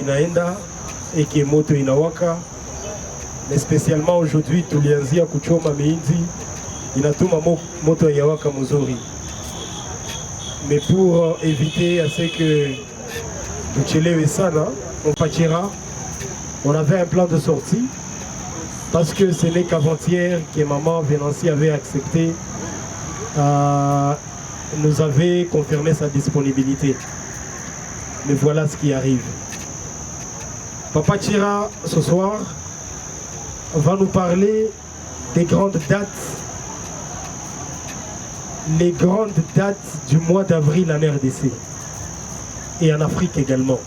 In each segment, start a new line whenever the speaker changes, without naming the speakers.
inaenda eke moto inawaka, mais spécialement aujourd'hui tulianzia kuchoma miinzi inatuma moto inawaka mzuri. Mais pour éviter à ce que tuchelewe sana, on partira. On avait un plan de sortie parce que ce n'est qu'avant-hier que maman Venancy avait accepté, nous avait confirmé sa disponibilité. Mais voilà ce qui arrive. Papa Tchira, ce soir, va nous parler des grandes dates, les grandes dates du mois d'avril en RDC et en Afrique également.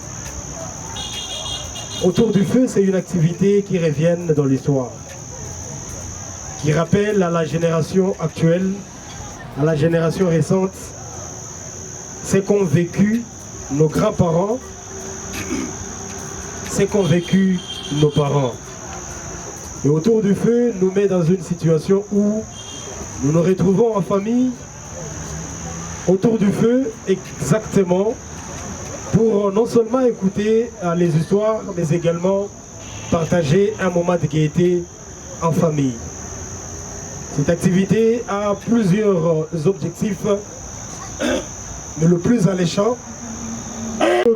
Autour du feu, c'est une activité qui revient dans l'histoire, qui rappelle à la génération actuelle, à la génération récente, ce qu'ont vécu nos grands-parents, ce qu'ont vécu nos parents. Et autour du feu nous met dans une situation où nous nous retrouvons en famille, autour du feu exactement, pour non seulement écouter les histoires, mais également partager un moment de gaieté en famille. Cette activité a plusieurs objectifs, mais le plus alléchant,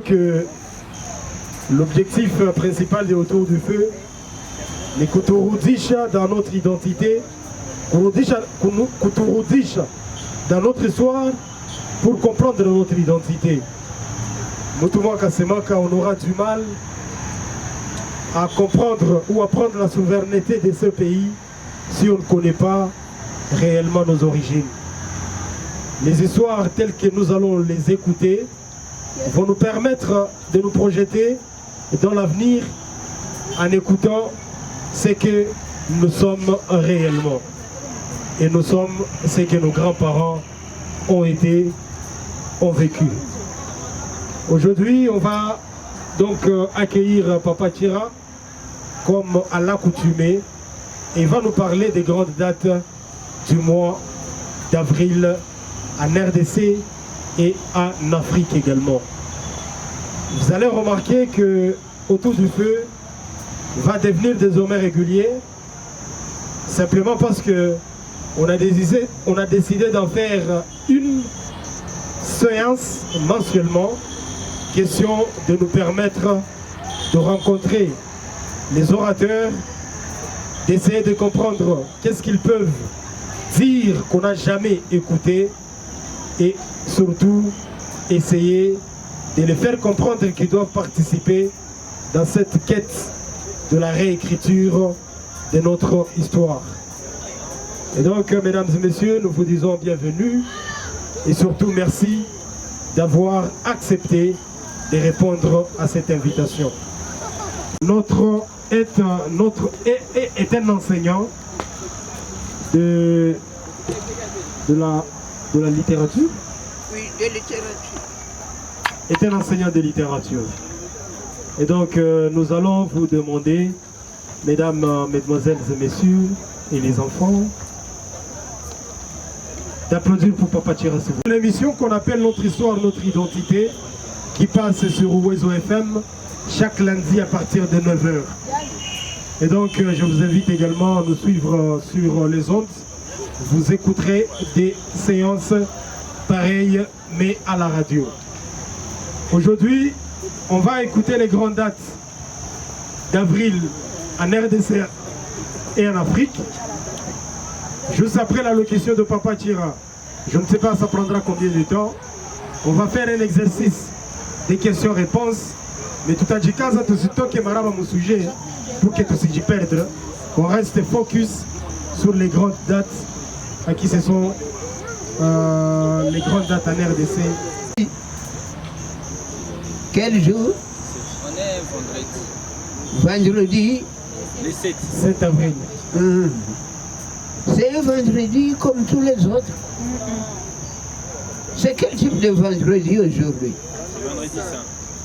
que l'objectif principal de Autour du Feu, les kuturudisha dans notre identité, kuturudisha dans notre histoire pour comprendre notre identité. Mutumwa Kasemaka, on aura du mal à comprendre ou à prendre la souveraineté de ce pays si on ne connaît pas réellement nos origines. Les histoires telles que nous allons les écouter vont nous permettre de nous projeter dans l'avenir en écoutant ce que nous sommes réellement. Et nous sommes ce que nos grands-parents ont été, ont vécu. Aujourd'hui, on va donc accueillir Papa Tchira comme à l'accoutumée et il va nous parler des grandes dates du mois d'avril en RDC et en Afrique également. Vous allez remarquer que Autour du Feu va devenir désormais régulier simplement parce que on a décidé d'en faire une séance mensuellement, question de nous permettre de rencontrer les orateurs, d'essayer de comprendre qu'est-ce qu'ils peuvent dire qu'on n'a jamais écouté et surtout essayer de les faire comprendre qu'ils doivent participer dans cette quête de la réécriture de notre histoire. Et donc, mesdames et messieurs, nous vous disons bienvenue et surtout merci d'avoir accepté de répondre à cette invitation. Est un enseignant de la littérature.
Oui, de littérature.
Est un enseignant de littérature. Et donc nous allons vous demander, mesdames, mesdemoiselles et messieurs, et les enfants, d'applaudir pour Papa Tchira. L'émission qu'on appelle Notre Histoire, Notre Identité, qui passe sur Ouezo FM chaque lundi à partir de 9h. Et donc je vous invite également à nous suivre sur les ondes. Vous écouterez des séances pareilles mais à la radio. Aujourd'hui, on va écouter les grandes dates d'avril en RDC et en Afrique. Juste après l'allocution de Papa Tchira, je ne sais pas ça prendra combien de temps. On va faire un exercice des questions-réponses. Mais tout à dit quand tout ce temps qui est mon sujet pour que tout ce qui perdre, on reste focus sur les grandes dates à qui ce sont les grandes dates en RDC.
Quel jour?
On est vendredi.
Vendredi.
Le
7 avril.
C'est un vendredi comme tous les autres. C'est quel type de vendredi aujourd'hui?
Vendredi saint.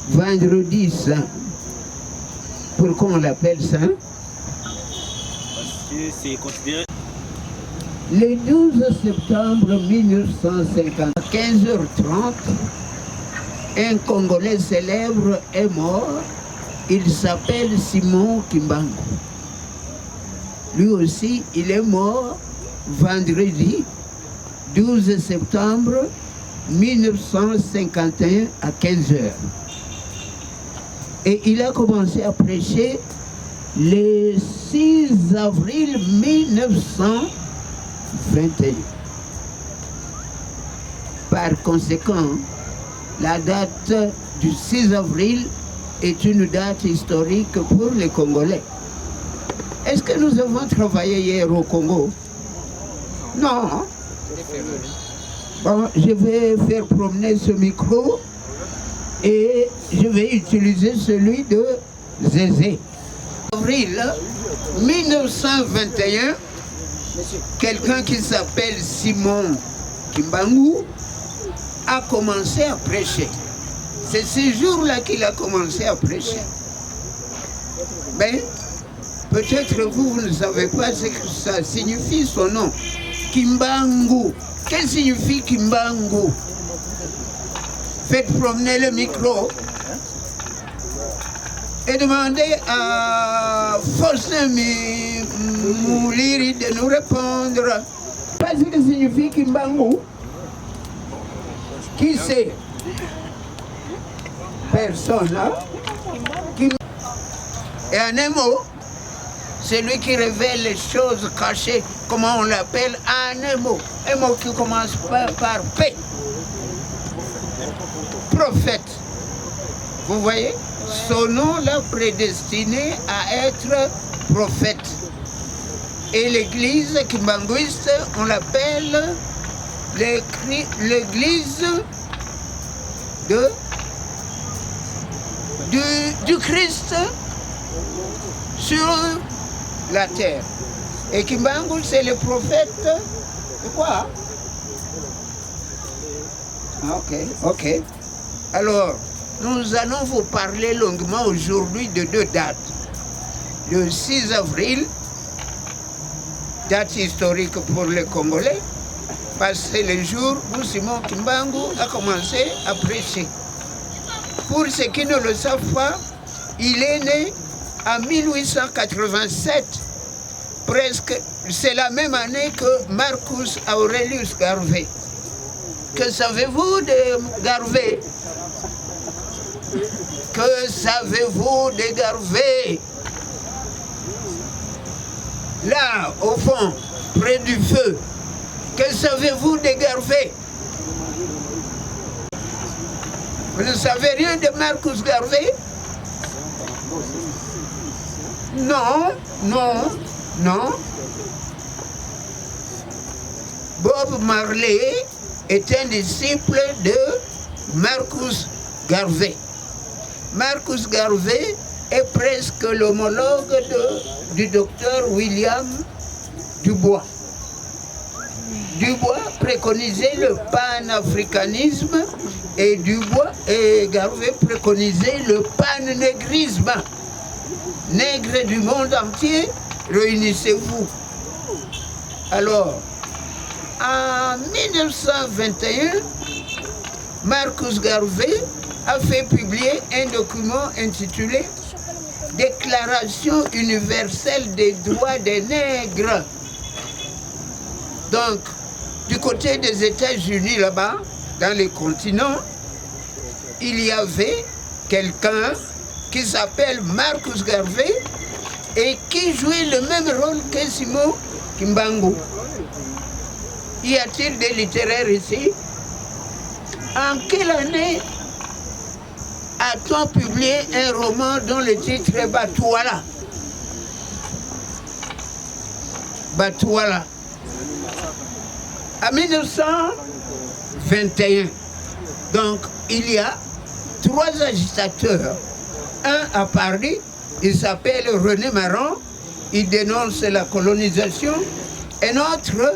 Vendredi saint. Pourquoi on l'appelle saint?
Parce que c'est considéré.
Le 12 septembre 1950, à 15h30, un Congolais célèbre est mort il s'appelle Simon Kimbangu. Lui aussi, il est mort vendredi 12 septembre 1951 à 15 h. Et il a commencé à prêcher le 6 avril 1921. Par conséquent, la date du 6 avril est une date historique pour les Congolais. Est-ce que nous avons travaillé hier au Congo? Non. Bon, je vais faire promener ce micro et je vais utiliser celui de Zézé. Avril 1921, quelqu'un qui s'appelle Simon Kimbangu a commencé à prêcher. C'est ce jour-là qu'il a commencé à prêcher. Mais peut-être vous ne savez pas ce que ça signifie, son nom. Kimbangu. Qu'est-ce que signifie Kimbangu? Faites promener le micro et demandez à Faustin Mouliri de nous répondre. Pas ce que signifie Kimbangu? Qui sait? Personne, hein? Et en un mot, c'est lui qui révèle les choses cachées, comment on l'appelle, en un mot qui commence par P. Prophète. Vous voyez? Son nom l'a prédestiné à être prophète. Et l'église kimbanguiste, on l'appelle l'église du Christ sur la terre. Et Kimbangu, c'est le prophète de quoi? Ok. Alors, nous allons vous parler longuement aujourd'hui de deux dates. Le 6 avril, date historique pour les Congolais, parce que c'est le jour où Simon Kimbangu a commencé à prêcher. Pour ceux qui ne le savent pas, il est né en 1887, presque, c'est la même année que Marcus Aurelius Garvey. Que savez-vous de Garvey? Que savez-vous de Garvey? Là, au fond, près du feu, que savez-vous de Garvey? Vous ne savez rien de Marcus Garvey? Non. Bob Marley est un disciple de Marcus Garvey. Marcus Garvey est presque l'homologue du docteur William Dubois. Dubois préconisait le panafricanisme et Garvey préconisait le pan-négrisme. Nègres du monde entier, réunissez-vous. Alors, en 1921, Marcus Garvey a fait publier un document intitulé « Déclaration universelle des droits des nègres ». Donc, du côté des États-Unis, là-bas, dans les continents, il y avait quelqu'un qui s'appelle Marcus Garvey et qui jouait le même rôle que Simon Kimbangu. Y a-t-il des littéraires ici? En quelle année a-t-on publié un roman dont le titre est Batouala? Batouala. En 1921. Donc, il y a 3 agitateurs. Un à Paris, il s'appelle René Marron, il dénonce la colonisation. Un autre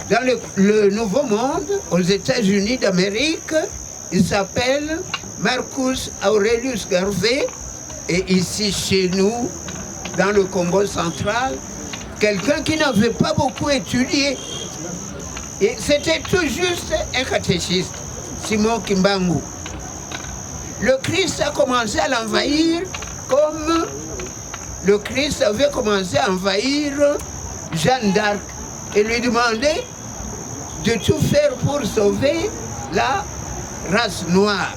dans le Nouveau Monde, aux États-Unis d'Amérique, il s'appelle Marcus Aurelius Garvey. Et ici, chez nous, dans le Congo central, quelqu'un qui n'avait pas beaucoup étudié. Et c'était tout juste un catéchiste, Simon Kimbangu. Le Christ a commencé à l'envahir comme le Christ avait commencé à envahir Jeanne d'Arc et lui demander de tout faire pour sauver la race noire.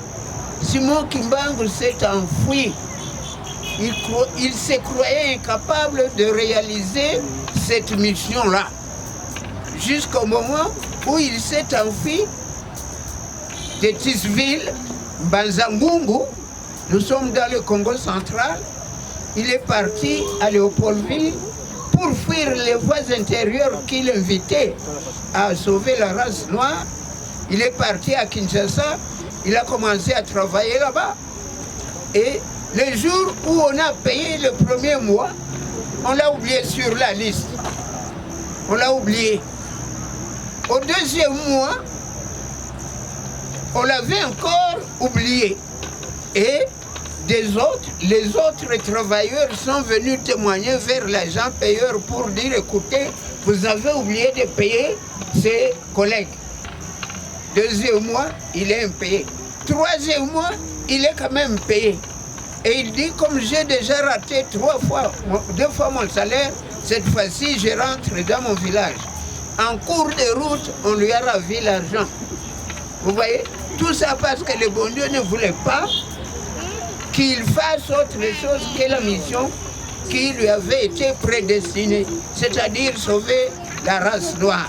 Simon Kimbangu s'est enfui. Il se croyait incapable de réaliser cette mission-là. Jusqu'au moment où il s'est enfui de Tisville, Banzangungu, nous sommes dans le Congo central, il est parti à Léopoldville pour fuir les voies intérieures qui l'invitaient à sauver la race noire. Il est parti à Kinshasa, il a commencé à travailler là-bas. Et le jour où on a payé le premier mois, on l'a oublié sur la liste. On l'a oublié. Au deuxième mois, on l'avait encore oublié. Et les autres travailleurs sont venus témoigner vers l'agent payeur pour dire, écoutez, vous avez oublié de payer ses collègues. Deuxième mois, il est impayé. Troisième mois, il est quand même payé. Et il dit, comme j'ai déjà raté 2 fois mon salaire, cette fois-ci, je rentre dans mon village. En cours de route, on lui a ravi l'argent. Vous voyez, tout ça parce que le bon Dieu ne voulait pas qu'il fasse autre chose que la mission qui lui avait été prédestinée, c'est-à-dire sauver la race noire.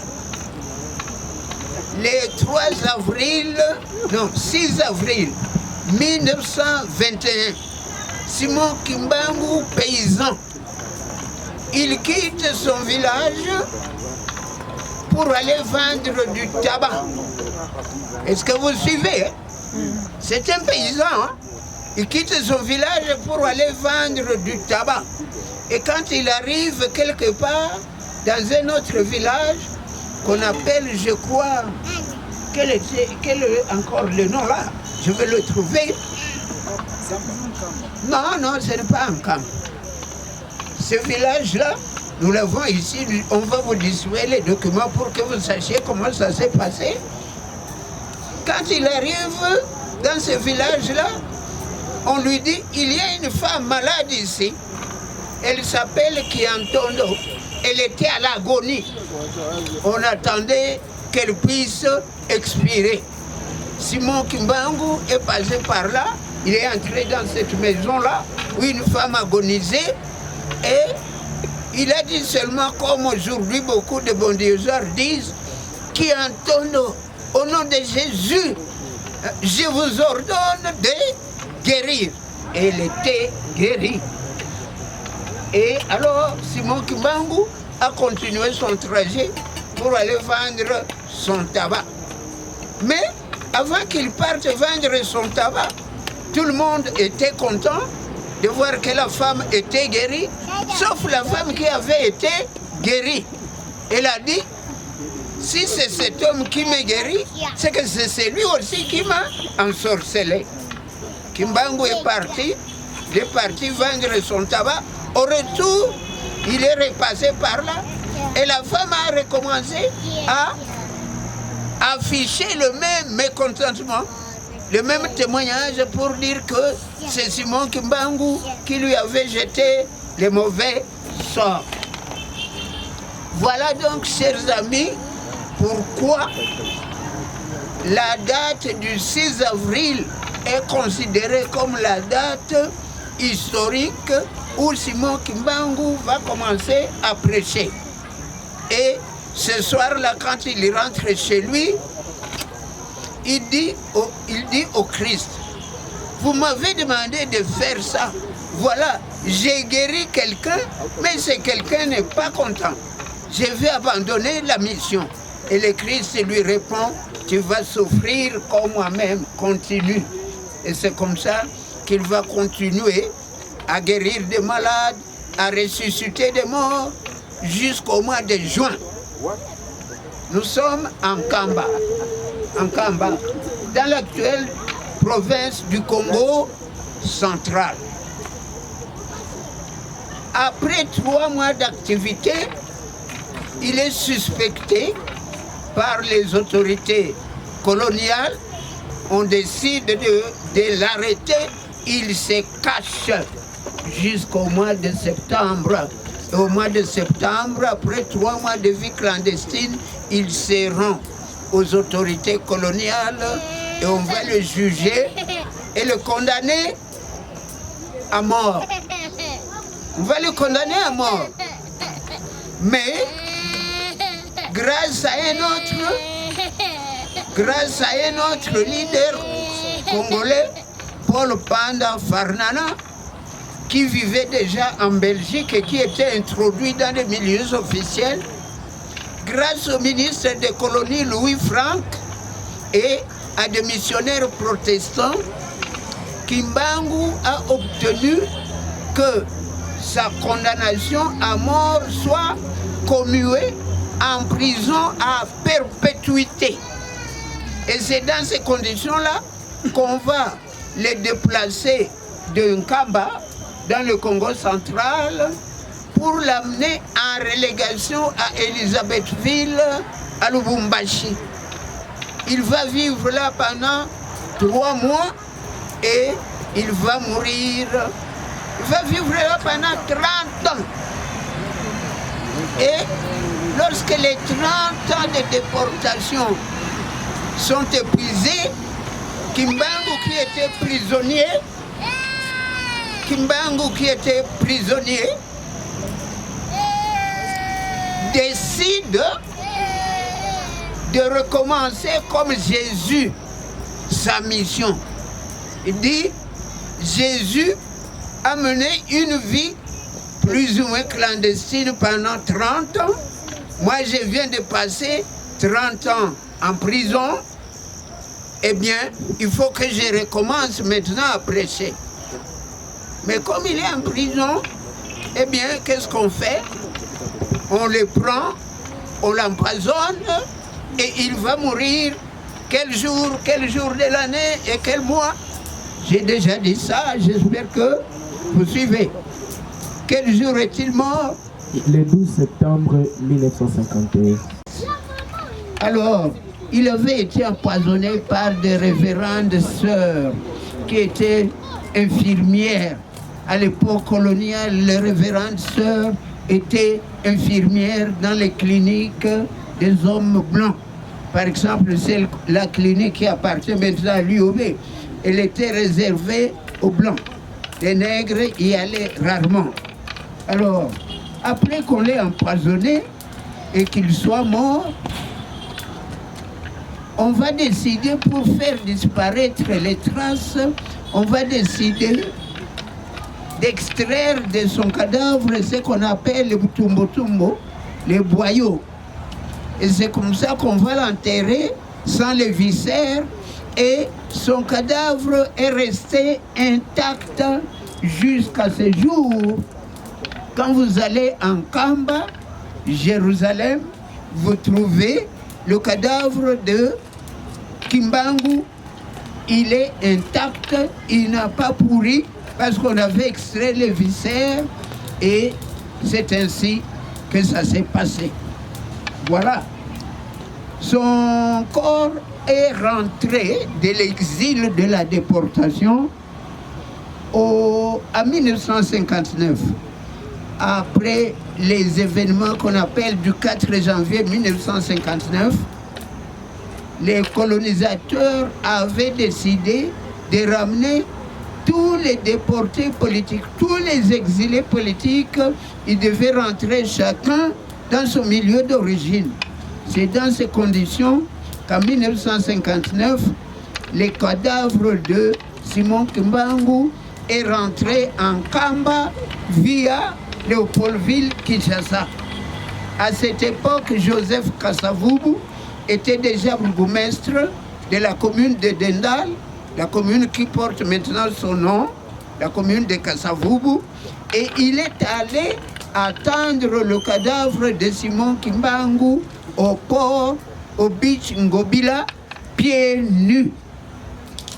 Le 6 avril 1921, Simon Kimbangu, paysan, il quitte son village pour aller vendre du tabac. Est-ce que vous suivez? C'est un paysan, hein? Il quitte son village pour aller vendre du tabac. Et quand il arrive quelque part dans un autre village qu'on appelle, je crois, quel est encore le nom là? Je vais le trouver. Non, ce n'est pas un camp. Ce village-là, nous l'avons ici, on va vous distribuer les documents pour que vous sachiez comment ça s'est passé. Quand il arrive dans ce village-là, on lui dit, il y a une femme malade ici. Elle s'appelle Kiantondo. Elle était à l'agonie. On attendait qu'elle puisse expirer. Simon Kimbangu est passé par là. Il est entré dans cette maison-là où une femme agonisait. Et il a dit seulement, comme aujourd'hui beaucoup de bondiosards disent, Kiantondo, au nom de Jésus, je vous ordonne de guérir. Et elle était guérie. Et alors, Simon Kimbangu a continué son trajet pour aller vendre son tabac. Mais avant qu'il parte vendre son tabac, tout le monde était content de voir que la femme était guérie, sauf la femme qui avait été guérie. Elle a dit, si c'est cet homme qui m'a guéri, c'est que c'est celui aussi qui m'a ensorcelé. Kimbangu est parti vendre son tabac. Au retour, il est repassé par là et la femme a recommencé à afficher le même mécontentement, le même témoignage pour dire que c'est Simon Kimbangu qui lui avait jeté les mauvais sorts. Voilà donc, chers amis, pourquoi la date du 6 avril est considérée comme la date historique où Simon Kimbangu va commencer à prêcher. Et ce soir-là, quand il rentre chez lui, il dit au Christ, vous m'avez demandé de faire ça. Voilà, j'ai guéri quelqu'un, mais ce quelqu'un n'est pas content. Je vais abandonner la mission. Et le Christ lui répond, tu vas souffrir comme moi-même, continue. Et c'est comme ça qu'il va continuer à guérir des malades, à ressusciter des morts, jusqu'au mois de juin. Nous sommes en Kamba, dans l'actuelle province du Congo central. Après 3 mois d'activité, il est suspecté par les autorités coloniales. On décide de l'arrêter. Il se cache jusqu'au mois de septembre. Et au mois de septembre, après 3 mois de vie clandestine, il se rend aux autorités coloniales et on va le juger et le condamner à mort. On va le condamner à mort. Mais grâce à un autre leader congolais, Paul Panda Farnana, qui vivait déjà en Belgique et qui était introduit dans les milieux officiels, grâce au ministre des colonies Louis Franck et à des missionnaires protestants, Kimbangu a obtenu que sa condamnation à mort soit commuée en prison à perpétuité. Et c'est dans ces conditions-là qu'on va les déplacer de Nkamba dans le Congo central pour l'amener en relégation à Elisabethville, à Lubumbashi. Il va vivre là pendant 3 mois et il va mourir. Il va vivre là pendant 30 ans. Et lorsque les 30 ans de déportation sont épuisés, Kimbangu qui était prisonnier, décide de recommencer comme Jésus sa mission. Il dit, Jésus a mené une vie plus ou moins clandestine pendant 30 ans. Moi, je viens de passer 30 ans en prison. Eh bien, il faut que je recommence maintenant à prêcher. Mais comme il est en prison, eh bien, qu'est-ce qu'on fait? On le prend, on l'empoisonne et il va mourir quel jour de l'année et quel mois? J'ai déjà dit ça, j'espère que vous suivez. Quel jour est-il mort?
Le 12 septembre 1951.
Alors, il avait été empoisonné par des révérendes sœurs qui étaient infirmières. À l'époque coloniale, les révérendes sœurs étaient infirmières dans les cliniques des hommes blancs. Par exemple, la clinique qui appartient maintenant à l'UOB, elle était réservée aux blancs. Les nègres y allaient rarement. Alors, après qu'on l'ait empoisonné et qu'il soit mort, on va décider, pour faire disparaître les traces, on va décider d'extraire de son cadavre ce qu'on appelle le tumbo-tumbo, les boyaux. Et c'est comme ça qu'on va l'enterrer sans les viscères et son cadavre est resté intact jusqu'à ce jour. Quand vous allez en Kamba, Jérusalem, vous trouvez le cadavre de Kimbangu. Il est intact, il n'a pas pourri parce qu'on avait extrait les viscères et c'est ainsi que ça s'est passé. Voilà. Son corps est rentré de l'exil de la déportation en 1959. Après les événements qu'on appelle du 4 janvier 1959, les colonisateurs avaient décidé de ramener tous les déportés politiques, tous les exilés politiques. Ils devaient rentrer chacun dans son milieu d'origine. C'est dans ces conditions qu'en 1959, le cadavre de Simon Kimbangu est rentré en Kamba via Léopoldville, Kinshasa. À cette époque, Joseph Kasavubu était déjà bourgmestre de la commune de Dendal, la commune qui porte maintenant son nom, la commune de Kasavubu, et il est allé attendre le cadavre de Simon Kimbangu au port, au beach Ngobila, pieds nus.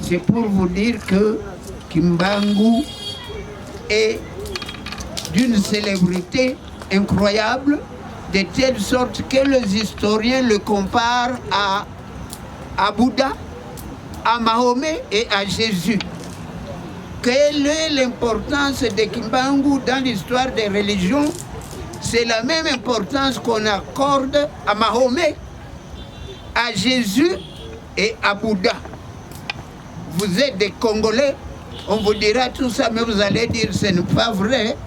C'est pour vous dire que Kimbangu est d'une célébrité incroyable, de telle sorte que les historiens le comparent à Bouddha, à Mahomet et à Jésus. quelle est l'importance de Kimbangu dans l'histoire des religions? C'est la même importance qu'on accorde à Mahomet, à Jésus et à Bouddha. Vous êtes des Congolais, on vous dira tout ça, mais vous allez dire ce n'est pas vrai.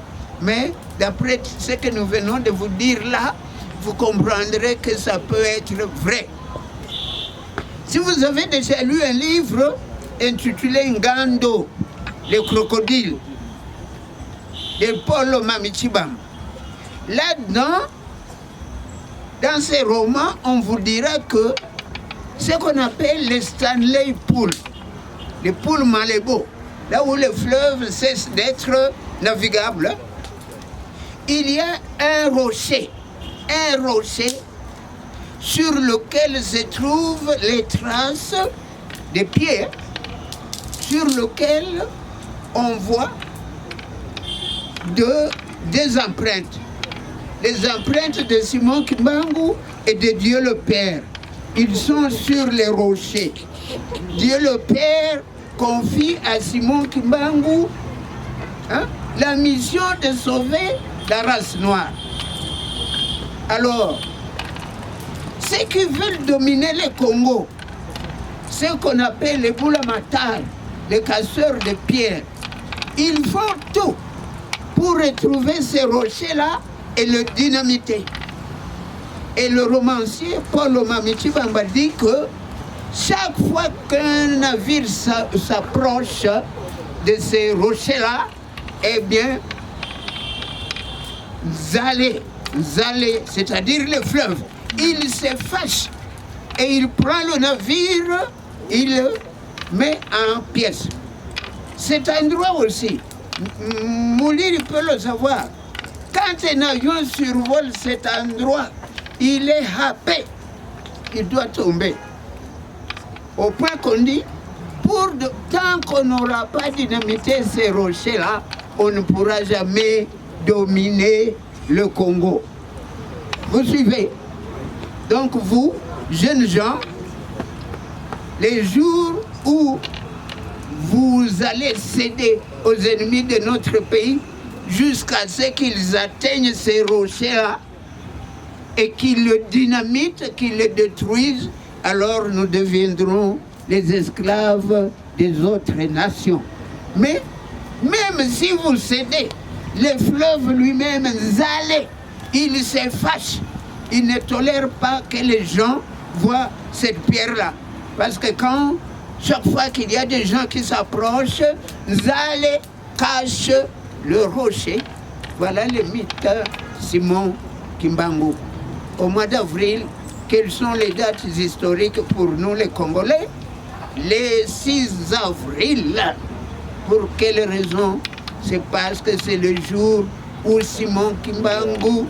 Mais d'après ce que nous venons de vous dire là, vous comprendrez que ça peut être vrai. Si vous avez déjà lu un livre intitulé Ngando, le crocodile, de Paul Mamichibam, là-dedans, dans ces romans, on vous dira que ce qu'on appelle les Stanley Pools, les poules Malébo, là où le fleuve cesse d'être navigable, il y a un rocher sur lequel se trouvent les traces des pieds, sur lequel on voit des empreintes. Les empreintes de Simon Kimbangu et de Dieu le Père. Ils sont sur les rochers. Dieu le Père confie à Simon Kimbangu la mission de sauver la race noire. Alors, ceux qui veulent dominer le Congo, ceux qu'on appelle les Boulamatar, les casseurs de pierres, ils font tout pour retrouver ces rochers-là et le dynamiter. Et le romancier Paul Mamichibamba dit que chaque fois qu'un navire s'approche de ces rochers-là, eh bien, Zalé, c'est-à-dire le fleuve, il se fâche et il prend le navire, il le met en pièces. Cet endroit aussi, Moulir peut le savoir, quand un avion survole cet endroit, il est happé, il doit tomber. Au point qu'on dit, tant qu'on n'aura pas dynamité ces rochers-là, on ne pourra jamais dominer le Congo. Vous suivez? Donc vous, jeunes gens, les jours où vous allez céder aux ennemis de notre pays jusqu'à ce qu'ils atteignent ces rochers-là et qu'ils le dynamitent, qu'ils le détruisent, alors nous deviendrons les esclaves des autres nations. Mais même si vous cédez, le fleuve lui-même, Zalé, il se fâche. Il ne tolère pas que les gens voient cette pierre-là. Parce que chaque fois qu'il y a des gens qui s'approchent, Zalé cache le rocher. Voilà le mythe Simon Kimbangu. Au mois d'avril, quelles sont les dates historiques pour nous les Congolais? Les 6 avril. Pour quelle raison? C'est parce que c'est le jour où Simon Kimbangu,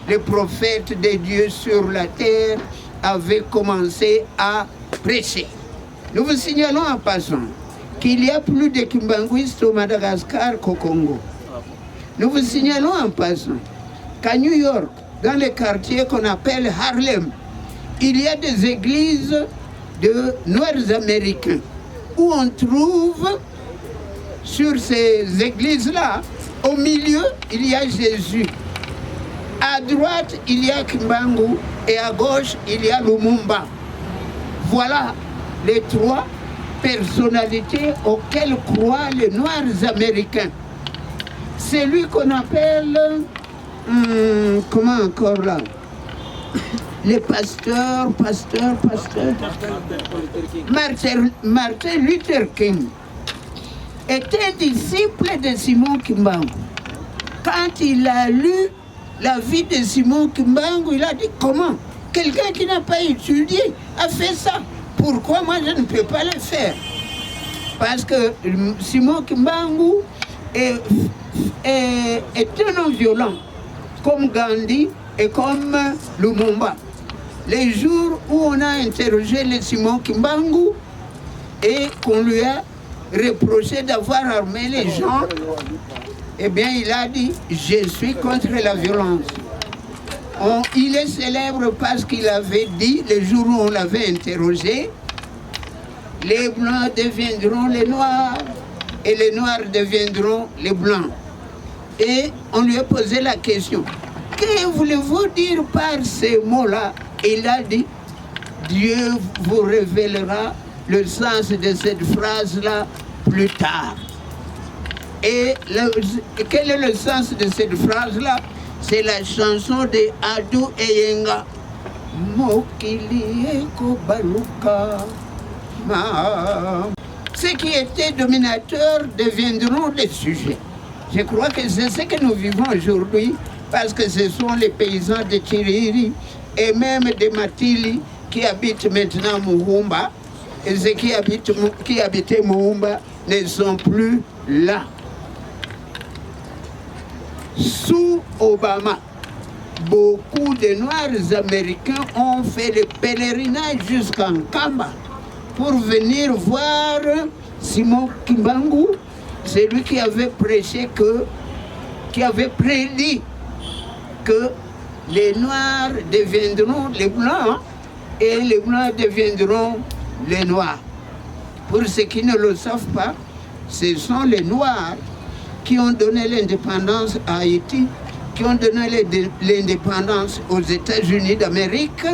le prophète de Dieu sur la terre, avait commencé à prêcher. Nous vous signalons en passant qu'il y a plus de Kimbanguistes au Madagascar qu'au Congo. Nous vous signalons en passant qu'à New York, dans le quartier qu'on appelle Harlem, il y a des églises de Noirs américains où on trouve sur ces églises-là, au milieu, il y a Jésus. À droite, il y a Kimbangu et à gauche, il y a Lumumba. Voilà les 3 personnalités auxquelles croient les Noirs américains. C'est lui qu'on appelle, comment encore là? Les pasteurs. Martin Luther King était disciple de Simon Kimbangu. Quand il a lu la vie de Simon Kimbangu, il a dit comment quelqu'un qui n'a pas étudié a fait ça. Pourquoi moi je ne peux pas le faire? Parce que Simon Kimbangu est un homme violent, comme Gandhi et comme Lumumba. Les jours où on a interrogé le Simon Kimbangu et qu'on lui a reproché d'avoir armé les gens, eh bien il a dit « Je suis contre la violence ». Il est célèbre parce qu'il avait dit, le jour où on l'avait interrogé, les Blancs deviendront les Noirs et les noirs deviendront les blancs. Et on lui a posé la question, que voulez-vous dire par ces mots-là? Il a dit, Dieu vous révélera le sens de cette phrase-là plus tard. Et quel est le sens de cette phrase-là? C'est la chanson de Adou Eyenga. Mokili eko baluka ma. Ceux qui étaient dominateurs deviendront des sujets. Je crois que c'est ce que nous vivons aujourd'hui, parce que ce sont les paysans de Chiriri et même de Matili qui habitent maintenant Muhumba. Et ceux qui habitaient Muhumba ne sont plus là. Sous Obama, beaucoup de Noirs américains ont fait le pèlerinage jusqu'en Kamba pour venir voir Simon Kimbangu, celui qui avait prêché qui avait prédit que les Noirs deviendront les Blancs et les Blancs deviendront les Noirs. Pour ceux qui ne le savent pas, ce sont les Noirs qui ont donné l'indépendance à Haïti, qui ont donné l'indépendance aux États-Unis d'Amérique,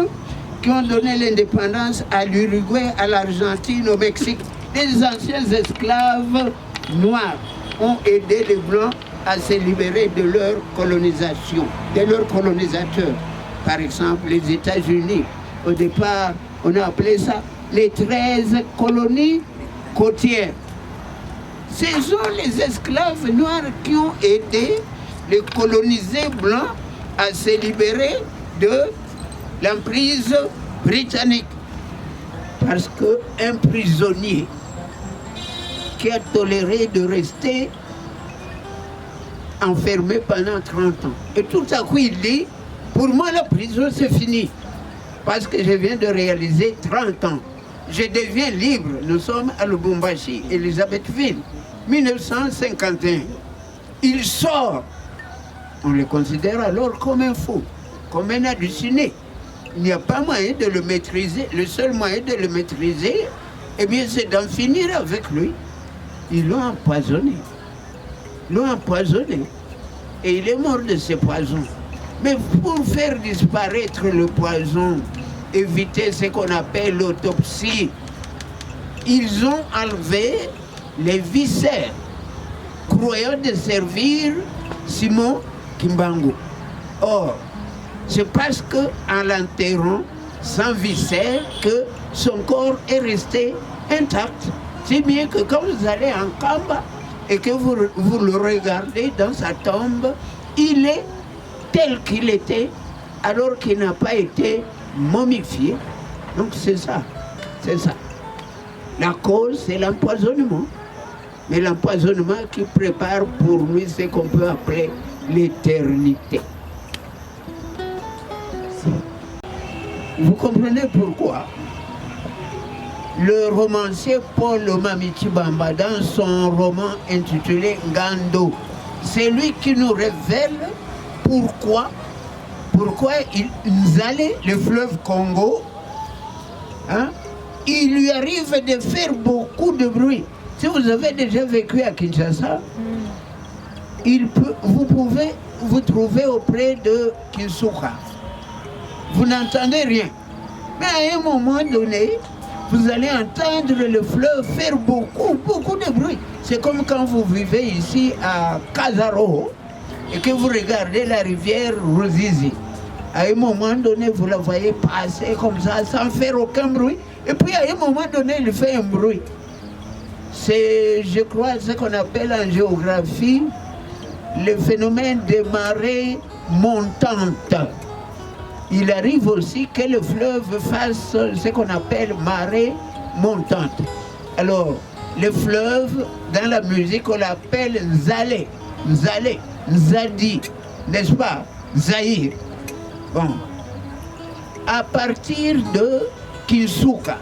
qui ont donné l'indépendance à l'Uruguay, à l'Argentine, au Mexique. Les anciens esclaves noirs ont aidé les Blancs à se libérer de leur colonisation, de leurs colonisateurs. Par exemple, les États-Unis, au départ, on a appelé ça les 13 colonies côtières. Ce sont les esclaves noirs qui ont aidé les colonisés blancs à se libérer de l'emprise britannique. Parce qu'un prisonnier qui a toléré de rester enfermé pendant 30 ans, et tout à coup il dit, pour moi la prison c'est fini, parce que je viens de réaliser 30 ans. Je deviens libre. Nous sommes à Lubumbashi, Elisabethville, 1951. Il sort. On le considère alors comme un fou, comme un halluciné. Il n'y a pas moyen de le maîtriser. Le seul moyen de le maîtriser, eh bien, c'est d'en finir avec lui. Ils l'ont empoisonné. Et il est mort de ce poison. Mais pour faire disparaître le poison, éviter ce qu'on appelle l'autopsie, ils ont enlevé les viscères, croyant de servir Simon Kimbangu. Or, c'est parce qu'en l'enterrant sans viscères que son corps est resté intact. Si bien que quand vous allez en Kamba et que vous le regardez dans sa tombe, il est tel qu'il était, alors qu'il n'a pas été momifié. Donc c'est ça. La cause, c'est l'empoisonnement. Mais l'empoisonnement qui prépare pour lui ce qu'on peut appeler l'éternité. Vous comprenez pourquoi le romancier Paul Mamiti-Bamba, dans son roman intitulé Ngando, c'est lui qui nous révèle pourquoi Nzale, le fleuve Congo, il lui arrive de faire beaucoup de bruit. Si vous avez déjà vécu à Kinshasa, vous pouvez vous trouver auprès de Kinsuka. Vous n'entendez rien. Mais à un moment donné, vous allez entendre le fleuve faire beaucoup de bruit. C'est comme quand vous vivez ici à Kazaro et que vous regardez la rivière Ruzizi. À un moment donné, vous la voyez passer comme ça, sans faire aucun bruit. Et puis à un moment donné, il fait un bruit. C'est, je crois, ce qu'on appelle en géographie le phénomène de marée montante. Il arrive aussi que le fleuve fasse ce qu'on appelle marée montante. Alors, le fleuve, dans la musique, on l'appelle Nzale, Nzadi, n'est-ce pas? Zaïre. Bon. À partir de Kinsuka.